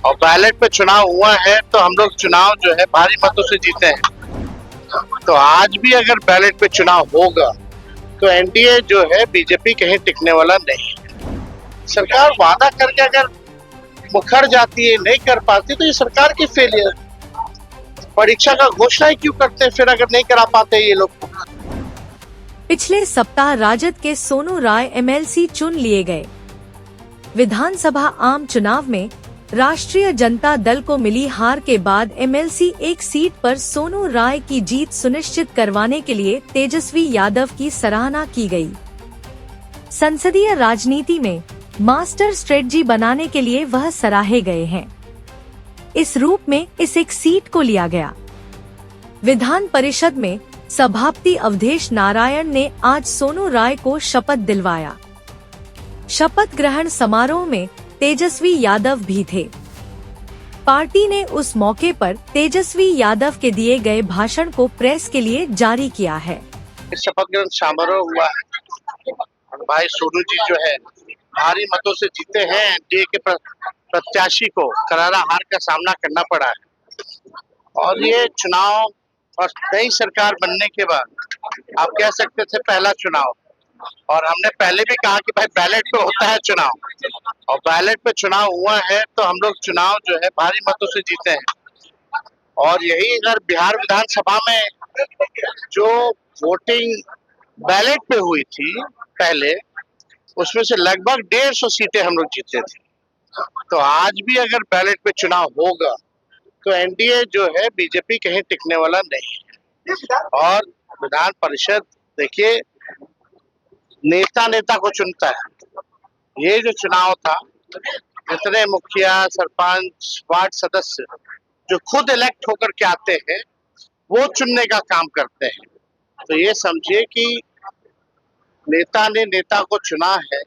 और बैलेट पे चुनाव हुआ है तो हम लोग चुनाव जो है भारी मतों से जीते हैं। तो आज भी अगर बैलेट पे चुनाव होगा तो एनडीए जो है बीजेपी कहीं टिकने वाला नहीं है। सरकार वादा करके अगर मुखर जाती है, नहीं कर पाती, तो ये सरकार की फेलियर। परीक्षा का घोषणा ही क्यों करते हैं फिर अगर नहीं करा पाते ये लोग। पिछले सप्ताह राजद के सोनू राय एमएलसी चुन लिए गए। विधानसभा आम चुनाव में राष्ट्रीय जनता दल को मिली हार के बाद एमएलसी एक सीट पर सोनू राय की जीत सुनिश्चित करवाने के लिए तेजस्वी यादव की सराहना की गई। संसदीय राजनीति में मास्टर स्ट्रेटजी बनाने के लिए वह सराहे गए हैं। इस रूप में इस एक सीट को लिया गया। विधान परिषद में सभापति अवधेश नारायण ने आज सोनू राय को शपथ दिलवाया। शपथ ग्रहण समारोह में तेजस्वी यादव भी थे। पार्टी ने उस मौके पर तेजस्वी यादव के दिए गए भाषण को प्रेस के लिए जारी किया है। शपथ ग्रहण समारोह हुआ है और भाई सोनू जी जो है भारी मतों से जीते हैं। एनडीए के प्रत्याशी को करारा हार का सामना करना पड़ा है और ये चुनाव और नई सरकार बनने के बाद आप कह सकते थे पहला चुनाव। और हमने पहले भी कहा कि भाई बैलेट पे होता है चुनाव और बैलेट पे चुनाव हुआ है तो हम लोग चुनाव जो है भारी मतों से जीते हैं। और यही अगर बिहार विधानसभा में जो वोटिंग बैलेट पे हुई थी पहले, उसमें से लगभग 150 सीटें हम लोग जीते थे। तो आज भी अगर बैलेट पे चुनाव होगा तो एनडीए जो है बीजेपी कहीं टिकने वाला नहीं है। और विधान परिषद देखिए नेता को चुनता है। ये जो चुनाव था, इतने मुखिया, सरपंच, वार्ड सदस्य जो खुद इलेक्ट होकर के आते हैं वो चुनने का काम करते हैं। तो ये समझिए कि नेता ने नेता को चुना है।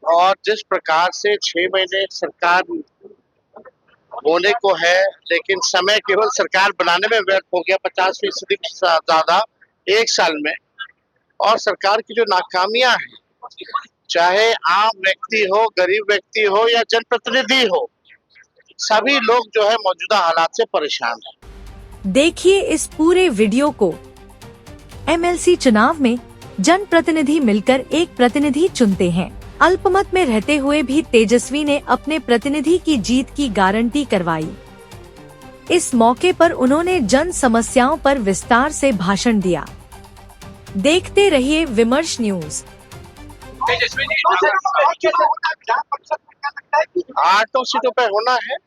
और जिस प्रकार से 6 महीने सरकार होने को है, लेकिन समय केवल सरकार बनाने में व्यर्थ हो गया 50% से ज्यादा एक साल में। और सरकार की जो नाकामियां हैं, चाहे आम व्यक्ति हो, गरीब व्यक्ति हो या जनप्रतिनिधि हो, सभी लोग जो है मौजूदा हालात से परेशान हैं। देखिए इस पूरे वीडियो को। एमएलसी चुनाव में जनप्रतिनिधि मिलकर एक प्रतिनिधि चुनते हैं। अल्पमत में रहते हुए भी तेजस्वी ने अपने प्रतिनिधि की जीत की गारंटी करवाई। इस मौके पर उन्होंने जन समस्याओं पर विस्तार से भाषण दिया। देखते रहिए विमर्श न्यूज। 8 सीटों पे होना है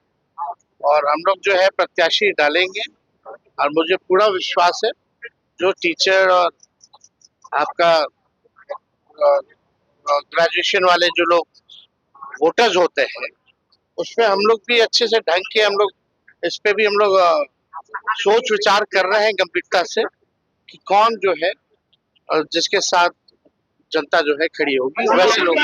और हम लोग जो है प्रत्याशी डालेंगे। और मुझे पूरा विश्वास है जो टीचर और आपका ग्रेजुएशन वाले जो लोग वोटर्स होते हैं, उसमें हम लोग भी अच्छे से ढंग के हम लोग इस पे भी हम लोग सोच विचार कर रहे हैं गंभीरता से कि कौन जो है जिसके साथ जनता जो है खड़ी होगी वैसे लोग।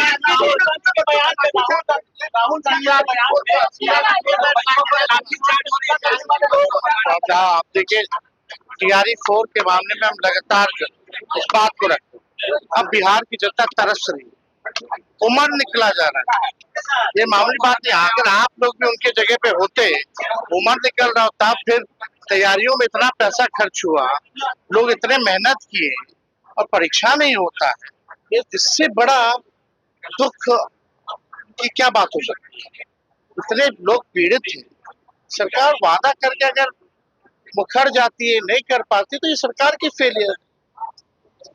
आप देखिए TRE 4 के मामले में हम लगातार इस बात को रखते हैं। अब बिहार की जनता तरस रही है, उमर निकला जा रहा है। ये मामूली बात नहीं। अगर आप लोग भी उनके जगह पे होते, उमर निकल रहा होता, फिर तैयारियों में इतना पैसा खर्च हुआ, लोग इतने मेहनत किए और परीक्षा नहीं होता है, ये इससे बड़ा दुख की क्या बात हो सकती है। इतने लोग पीड़ित थे। सरकार वादा करके अगर मुखर जाती है, नहीं कर पाती, तो ये सरकार की फेलियर।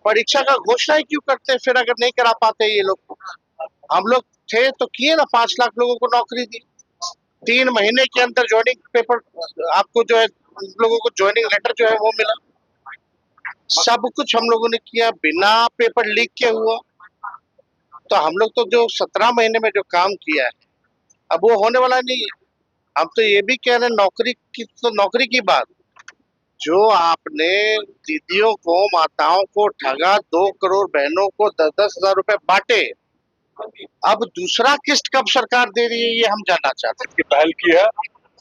परीक्षा का घोषणा ही क्यों करते हैं फिर अगर नहीं करा पाते ये लोग। हम लोग थे तो किए ना, 5 लाख लोगों को नौकरी दी। 3 महीने के अंदर ज्वाइनिंग पेपर आपको जो है लोगों को ज्वाइनिंग लेटर जो है वो मिला। सब कुछ हम लोगों ने किया, बिना पेपर लीक के हुआ। तो हम लोग तो जो 17 महीने में जो काम किया है अब वो होने वाला नहीं है। हम तो ये भी कह रहे हैं नौकरी की बात, जो आपने दीदियों को, माताओं को ठगा, 2 करोड़ बहनों को 10-10 हजार रुपए बांटे, अब दूसरा किस्त कब सरकार दे रही है ये हम जानना चाहते हैं। पहल की है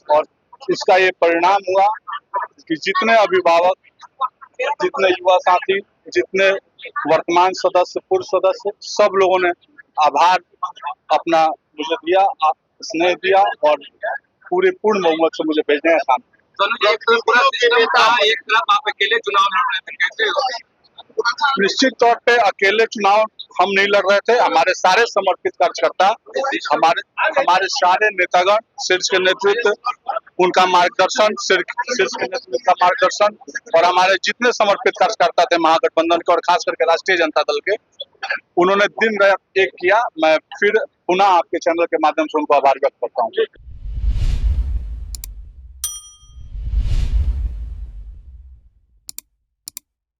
और इसका ये परिणाम हुआ कि जितने अभिभावक, जितने युवा साथी, जितने वर्तमान सदस्य, पूर्व सदस्य, सब लोगों ने आभार अपना मुझे दिया, स्नेह दिया और पूरे पूर्ण बहुमत से मुझे भेजने हैं सामने। एक तरफ पूरा सिस्टम था, एक तरफ आप अकेले चुनाव लड़ रहे थे, कैसे हो? निश्चित तौर पे अकेले चुनाव हम नहीं लड़ रहे थे। हमारे सारे समर्पित कार्यकर्ता, हमारे सारे नेतागण, शीर्ष के नेतृत्व, उनका मार्गदर्शन, शीर्ष के नेतृत्व का मार्गदर्शन, और हमारे जितने समर्पित कार्यकर्ता थे महागठबंधन के और खास करके राष्ट्रीय जनता दल के, उन्होंने दिन रात एक किया। मैं फिर पुनः आपके चैनल के माध्यम से उनको आभार व्यक्त करता हूँ।